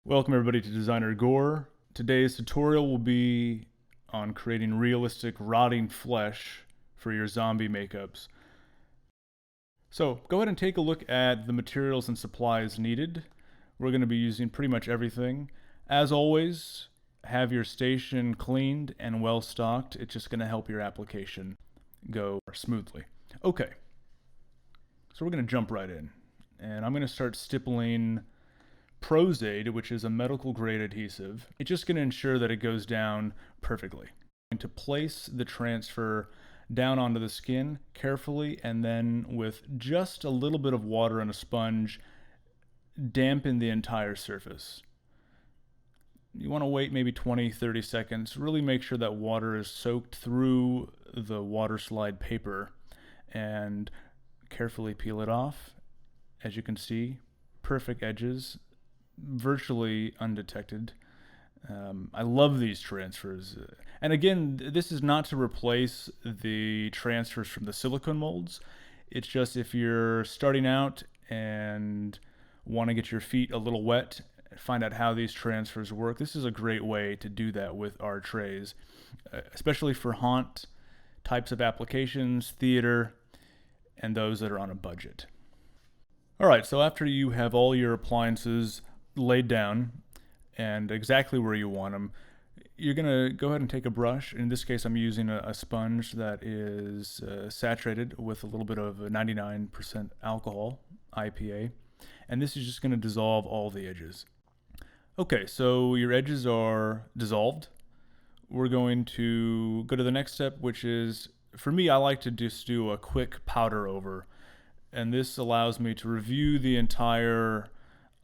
Welcome everybody to Designer Gore. Today's tutorial will be on creating realistic rotting flesh for your zombie makeups. So go ahead and take a look at the materials and supplies needed. We're going to be using pretty much everything. As always, have your station cleaned and well stocked. It's just going to help your application go smoothly. Okay, so we're going to jump right in. And I'm going to start stippling Prosthetics, which is a medical grade adhesive. It's just going to ensure that it goes down perfectly. And to place the transfer down onto the skin carefully, and then with just a little bit of water and a sponge, dampen the entire surface. You want to wait maybe 20-30 seconds. Really make sure that water is soaked through the water slide paper and carefully peel it off. As you can see, perfect edges, virtually undetected. I love these transfers. And again, this is not to replace the transfers from the silicone molds. It's just if you're starting out and want to get your feet a little wet, find out how these transfers work, this is a great way to do that with our trays, especially for haunt types of applications, theater, and those that are on a budget. All right, so after you have all your appliances laid down and exactly where you want them, you're going to go ahead and take a brush. In this case, I'm using a sponge that is saturated with a little bit of 99% alcohol, IPA, and this is just going to dissolve all the edges. Okay, so your edges are dissolved. We're going to go to the next step, which is, for me, I like to just do a quick powder over, and this allows me to review the entire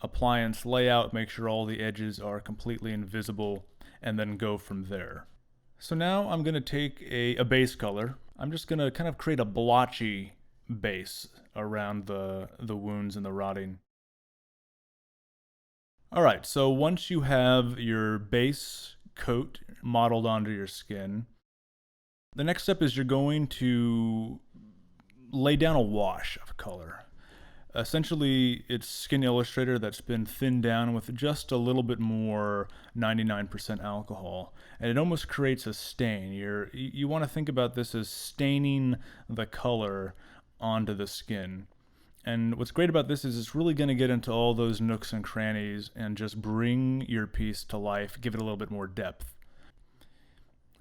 appliance layout, make sure all the edges are completely invisible, and then go from there. So now I'm going to take a base color. I'm just going to kind of create a blotchy base around the wounds and the rotting. Alright, so once you have your base coat modeled onto your skin, the next step is you're going to lay down a wash of color. Essentially, it's Skin Illustrator that's been thinned down with just a little bit more 99% alcohol, and it almost creates a stain. You want to think about this as staining the color onto the skin. And what's great about this is it's really going to get into all those nooks and crannies and just bring your piece to life, give it a little bit more depth.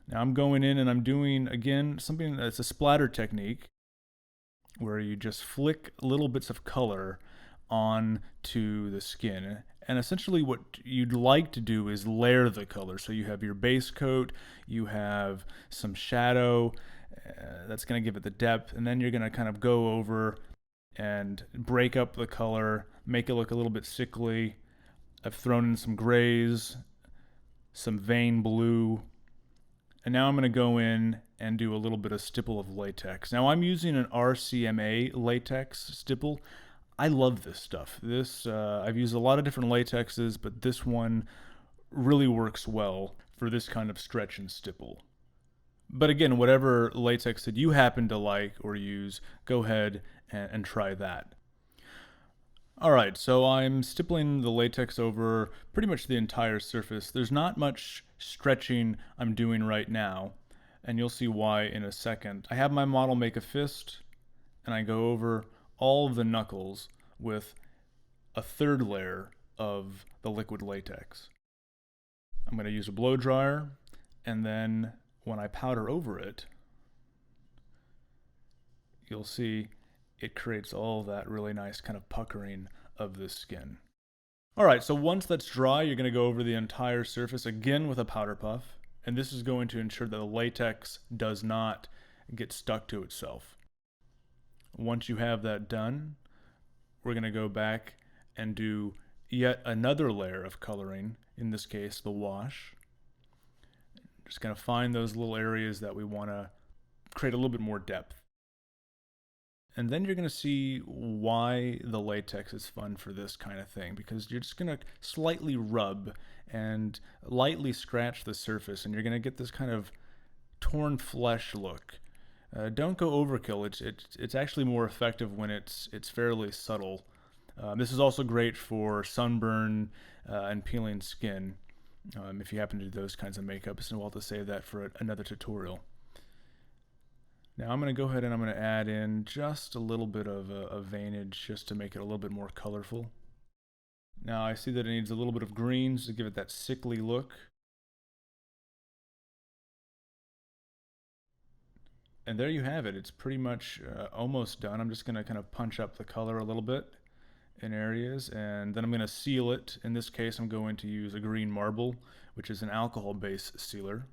Now I'm going in and I'm doing, again, something that's a splatter technique, where you just flick little bits of color onto the skin. And essentially what you'd like to do is layer the color. So you have your base coat, you have some shadow, that's going to give it the depth, and then you're going to kind of go over and break up the color, make it look a little bit sickly. I've thrown in some grays, some vein blue, and now I'm going to go in and do a little bit of stipple of latex. Now I'm using an RCMA latex stipple. I love this stuff. I've used a lot of different latexes, but this one really works well for this kind of stretch and stipple. But again, whatever latex that you happen to like or use, go ahead and try that. Alright, so I'm stippling the latex over pretty much the entire surface. There's not much stretching I'm doing right now, and you'll see why in a second. I have my model make a fist, and I go over all of the knuckles with a third layer of the liquid latex. I'm going to use a blow dryer, and then when I powder over it, you'll see it creates all that really nice kind of puckering of the skin. Alright, so once that's dry, you're going to go over the entire surface again with a powder puff, and this is going to ensure that the latex does not get stuck to itself. Once you have that done, we're going to go back and do yet another layer of coloring, in this case the wash. Just going to find those little areas that we want to create a little bit more depth. And then you're going to see why the latex is fun for this kind of thing, because you're just going to slightly rub and lightly scratch the surface, and you're going to get this kind of torn flesh look. Don't go overkill. It's actually more effective when it's fairly subtle. This is also great for sunburn and peeling skin if you happen to do those kinds of makeups, and we'll have to save that for another tutorial. Now I'm going to go ahead and I'm going to add in just a little bit of a veinage just to make it a little bit more colorful. Now I see that it needs a little bit of greens to give it that sickly look. And there you have it. It's pretty much almost done. I'm just going to kind of punch up the color a little bit in areas, and then I'm going to seal it. In this case, I'm going to use a green marble, which is an alcohol-based sealer,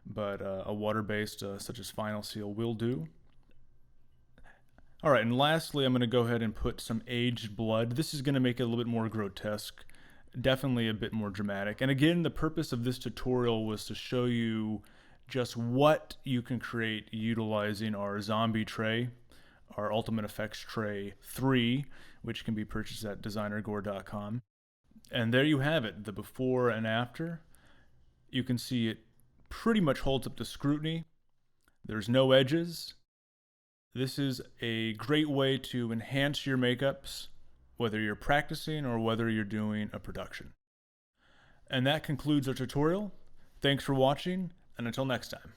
but a water-based such as Final Seal will do. All right, and lastly, I'm going to go ahead and put some aged blood. This is going to make it a little bit more grotesque, definitely a bit more dramatic. And again, the purpose of this tutorial was to show you just what you can create utilizing our zombie tray, our Ultimate Effects Tray 3, which can be purchased at designergore.com. And there you have it, the before and after. You can see it pretty much holds up to scrutiny. There's no edges. This is a great way to enhance your makeups, whether you're practicing or whether you're doing a production. And that concludes our tutorial. Thanks for watching, and until next time.